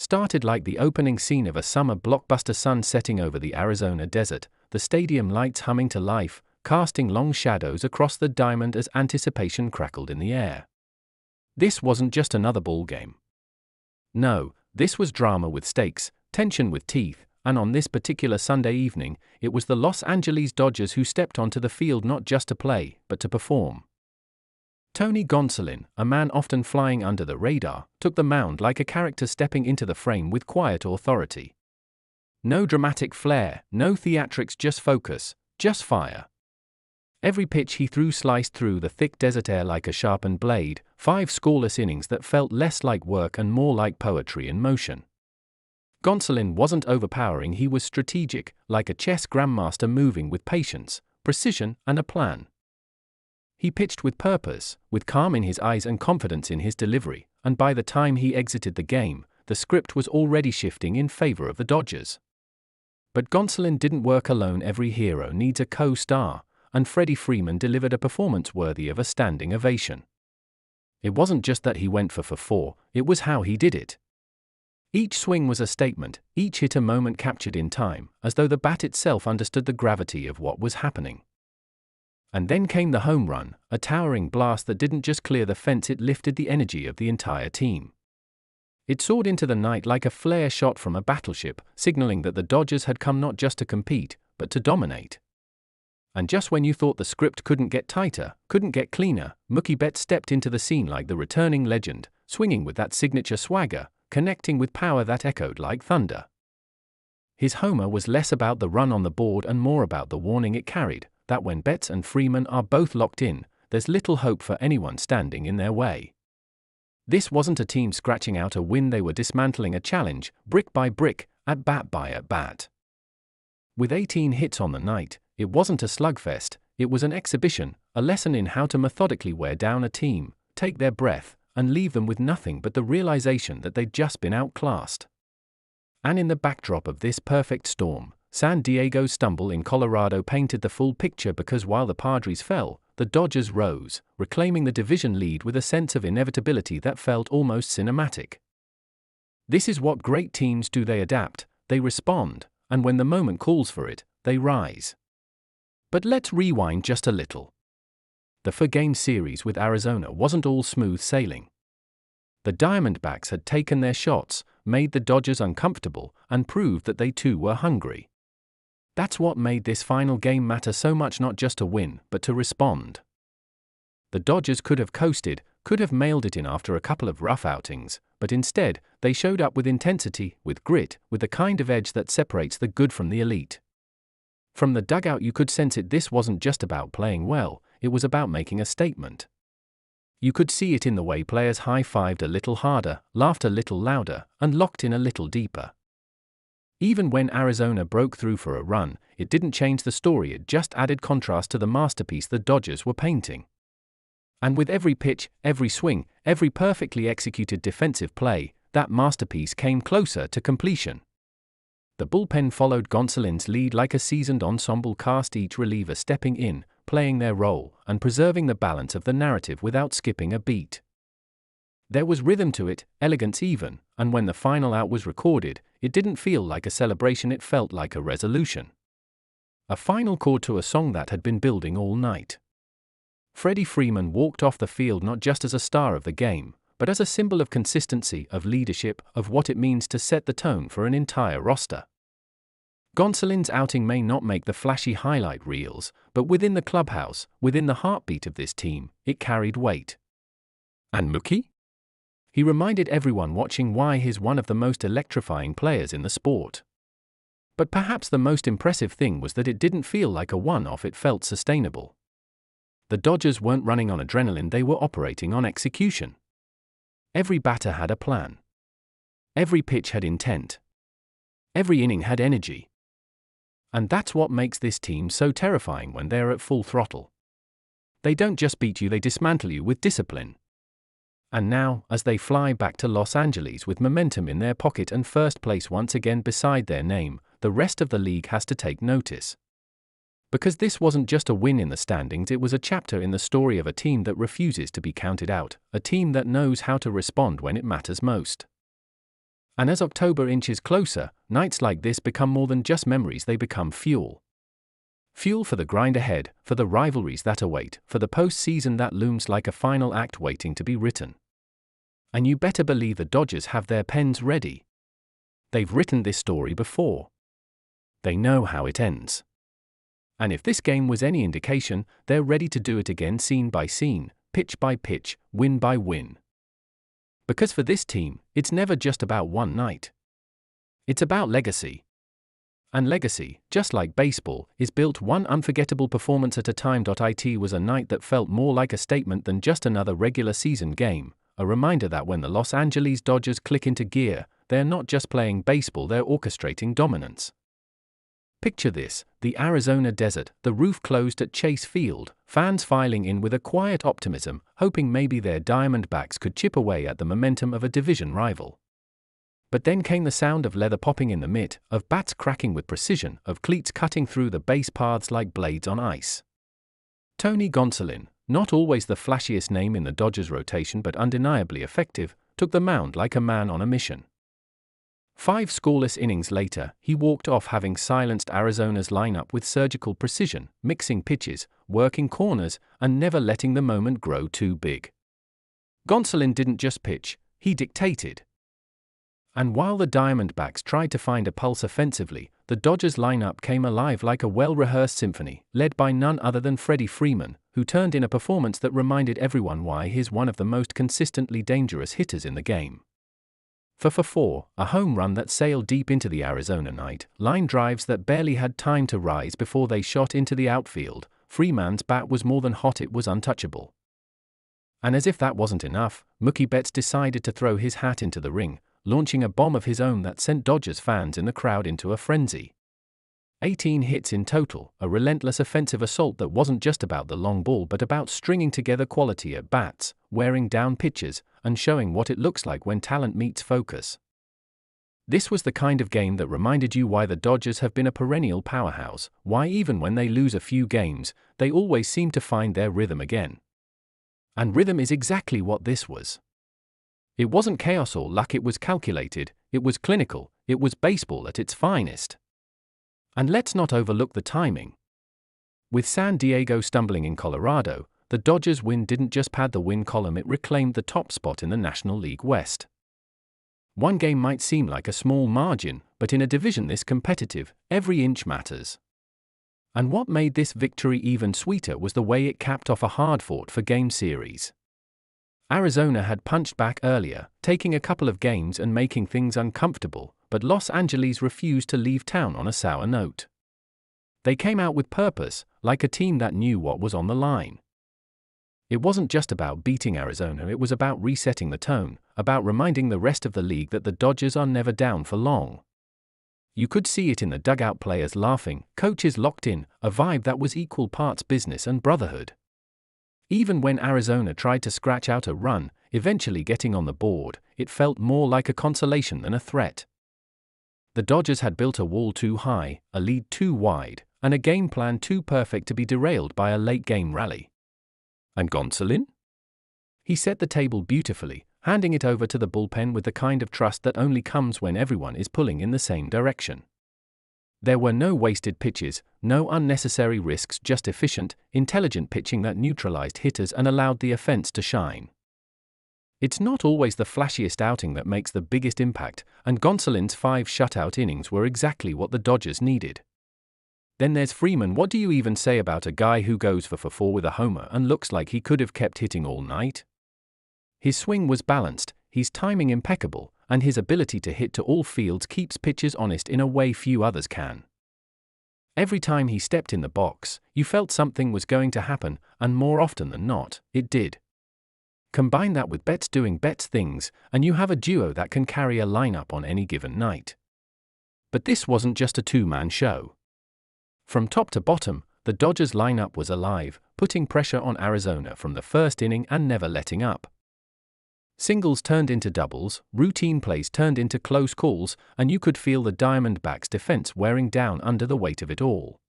started like the opening scene of a summer blockbuster, sun setting over the Arizona desert, the stadium lights humming to life, casting long shadows across the diamond as anticipation crackled in the air. This wasn't just another ball game. No, this was drama with stakes, tension with teeth, and on this particular Sunday evening, it was the Los Angeles Dodgers who stepped onto the field not just to play, but to perform. Tony Gonsolin, a man often flying under the radar, took the mound like a character stepping into the frame with quiet authority. No dramatic flair, no theatrics, just focus, just fire. Every pitch he threw sliced through the thick desert air like a sharpened blade, 5 scoreless innings that felt less like work and more like poetry in motion. Gonsolin wasn't overpowering, he was strategic, like a chess grandmaster moving with patience, precision, and a plan. He pitched with purpose, with calm in his eyes and confidence in his delivery, and by the time he exited the game, the script was already shifting in favor of the Dodgers. But Gonsolin didn't work alone. Every hero needs a co-star, and Freddie Freeman delivered a performance worthy of a standing ovation. It wasn't just that he went for 4, it was how he did it. Each swing was a statement, each hit a moment captured in time, as though the bat itself understood the gravity of what was happening. And then came the home run, a towering blast that didn't just clear the fence, it lifted the energy of the entire team. It soared into the night like a flare shot from a battleship, signaling that the Dodgers had come not just to compete, but to dominate. And just when you thought the script couldn't get tighter, couldn't get cleaner, Mookie Betts stepped into the scene like the returning legend, swinging with that signature swagger, connecting with power that echoed like thunder. His homer was less about the run on the board and more about the warning it carried, that when Betts and Freeman are both locked in, there's little hope for anyone standing in their way. This wasn't a team scratching out a win, they were dismantling a challenge, brick by brick, at bat by at bat. With 18 hits on the night, it wasn't a slugfest, it was an exhibition, a lesson in how to methodically wear down a team, take their breath, and leave them with nothing but the realization that they'd just been outclassed. And in the backdrop of this perfect storm, San Diego's stumble in Colorado painted the full picture, because while the Padres fell, the Dodgers rose, reclaiming the division lead with a sense of inevitability that felt almost cinematic. This is what great teams do, they adapt, they respond, and when the moment calls for it, they rise. But let's rewind just a little. The 4-game series with Arizona wasn't all smooth sailing. The Diamondbacks had taken their shots, made the Dodgers uncomfortable, and proved that they too were hungry. That's what made this final game matter so much, not just to win, but to respond. The Dodgers could have coasted, could have mailed it in after a couple of rough outings, but instead, they showed up with intensity, with grit, with the kind of edge that separates the good from the elite. From the dugout you could sense it. This wasn't just about playing well, it was about making a statement. You could see it in the way players high-fived a little harder, laughed a little louder, and locked in a little deeper. Even when Arizona broke through for a run, it didn't change the story, it just added contrast to the masterpiece the Dodgers were painting. And with every pitch, every swing, every perfectly executed defensive play, that masterpiece came closer to completion. The bullpen followed Gonsolin's lead like a seasoned ensemble cast, each reliever stepping in, playing their role, and preserving the balance of the narrative without skipping a beat. There was rhythm to it, elegance even, and when the final out was recorded, it didn't feel like a celebration, it felt like a resolution. A final chord to a song that had been building all night. Freddie Freeman walked off the field not just as a star of the game, but as a symbol of consistency, of leadership, of what it means to set the tone for an entire roster. Gonsolin's outing may not make the flashy highlight reels, but within the clubhouse, within the heartbeat of this team, it carried weight. And Mookie? He reminded everyone watching why he's one of the most electrifying players in the sport. But perhaps the most impressive thing was that it didn't feel like a one-off, it felt sustainable. The Dodgers weren't running on adrenaline, they were operating on execution. Every batter had a plan. Every pitch had intent. Every inning had energy. And that's what makes this team so terrifying when they're at full throttle. They don't just beat you, they dismantle you with discipline. And now, as they fly back to Los Angeles with momentum in their pocket and first place once again beside their name, the rest of the league has to take notice. Because this wasn't just a win in the standings, it was a chapter in the story of a team that refuses to be counted out, a team that knows how to respond when it matters most. And as October inches closer, nights like this become more than just memories, they become fuel. Fuel for the grind ahead, for the rivalries that await, for the postseason that looms like a final act waiting to be written. And you better believe the Dodgers have their pens ready. They've written this story before. They know how it ends. And if this game was any indication, they're ready to do it again, scene by scene, pitch by pitch, win by win. Because for this team, it's never just about one night. It's about legacy. And legacy, just like baseball, is built one unforgettable performance at a time. It was a night that felt more like a statement than just another regular season game, a reminder that when the Los Angeles Dodgers click into gear, they're not just playing baseball, they're orchestrating dominance. Picture this: the Arizona desert, the roof closed at Chase Field, fans filing in with a quiet optimism, hoping maybe their Diamondbacks could chip away at the momentum of a division rival. But then came the sound of leather popping in the mitt, of bats cracking with precision, of cleats cutting through the base paths like blades on ice. Tony Gonsolin, not always the flashiest name in the Dodgers rotation but undeniably effective, took the mound like a man on a mission. 5 scoreless innings later, he walked off, having silenced Arizona's lineup with surgical precision, mixing pitches, working corners, and never letting the moment grow too big. Gonsolin didn't just pitch, he dictated. And while the Diamondbacks tried to find a pulse offensively, the Dodgers lineup came alive like a well-rehearsed symphony, led by none other than Freddie Freeman, who turned in a performance that reminded everyone why he's one of the most consistently dangerous hitters in the game. For 4, a home run that sailed deep into the Arizona night, line drives that barely had time to rise before they shot into the outfield. Freeman's bat was more than hot, it was untouchable. And as if that wasn't enough, Mookie Betts decided to throw his hat into the ring, launching a bomb of his own that sent Dodgers fans in the crowd into a frenzy. 18 hits in total, a relentless offensive assault that wasn't just about the long ball but about stringing together quality at bats, wearing down pitches, and showing what it looks like when talent meets focus. This was the kind of game that reminded you why the Dodgers have been a perennial powerhouse, why even when they lose a few games, they always seem to find their rhythm again. And rhythm is exactly what this was. It wasn't chaos or luck, it was calculated, it was clinical, it was baseball at its finest. And let's not overlook the timing. With San Diego stumbling in Colorado, the Dodgers' win didn't just pad the win column, it reclaimed the top spot in the National League West. One game might seem like a small margin, but in a division this competitive, every inch matters. And what made this victory even sweeter was the way it capped off a hard-fought game series. Arizona had punched back earlier, taking a couple of games and making things uncomfortable, but Los Angeles refused to leave town on a sour note. They came out with purpose, like a team that knew what was on the line. It wasn't just about beating Arizona, it was about resetting the tone, about reminding the rest of the league that the Dodgers are never down for long. You could see it in the dugout, players laughing, coaches locked in, a vibe that was equal parts business and brotherhood. Even when Arizona tried to scratch out a run, eventually getting on the board, it felt more like a consolation than a threat. The Dodgers had built a wall too high, a lead too wide, and a game plan too perfect to be derailed by a late-game rally. And Gonsolin? He set the table beautifully, handing it over to the bullpen with the kind of trust that only comes when everyone is pulling in the same direction. There were no wasted pitches, no unnecessary risks, just efficient, intelligent pitching that neutralized hitters and allowed the offense to shine. It's not always the flashiest outing that makes the biggest impact, and Gonsolin's 5 shutout innings were exactly what the Dodgers needed. Then there's Freeman. What do you even say about a guy who goes for 4 with a homer and looks like he could have kept hitting all night? His swing was balanced, his timing impeccable, and his ability to hit to all fields keeps pitchers honest in a way few others can. Every time he stepped in the box, you felt something was going to happen, and more often than not, it did. Combine that with Betts doing Betts things, and you have a duo that can carry a lineup on any given night. But this wasn't just a 2-man show. From top to bottom, the Dodgers lineup was alive, putting pressure on Arizona from the first inning and never letting up. Singles turned into doubles, routine plays turned into close calls, and you could feel the Diamondbacks' defense wearing down under the weight of it all.